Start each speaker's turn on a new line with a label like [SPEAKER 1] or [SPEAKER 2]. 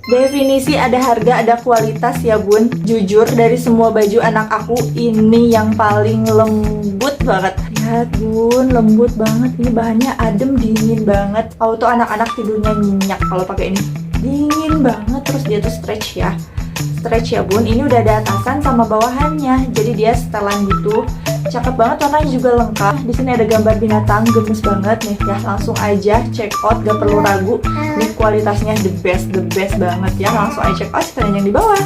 [SPEAKER 1] Definisi ada harga, ada kualitas ya bun. Jujur dari semua baju anak aku, ini yang paling lembut banget. Lihat bun, lembut banget. Ini bahannya adem, dingin banget. Auto anak-anak tidurnya nyenyak kalau pakai ini. Dingin banget, terus dia tuh stretch ya. Stretch ya bun, ini udah ada atasan sama bawahannya. Jadi dia setelan gitu. Cakep banget, warnanya juga lengkap. Di sini ada gambar binatang, gemes banget nih ya. Langsung aja check out, gak perlu ragu. Ini kualitasnya the best banget ya. Langsung aja check out sekalian yang di bawah.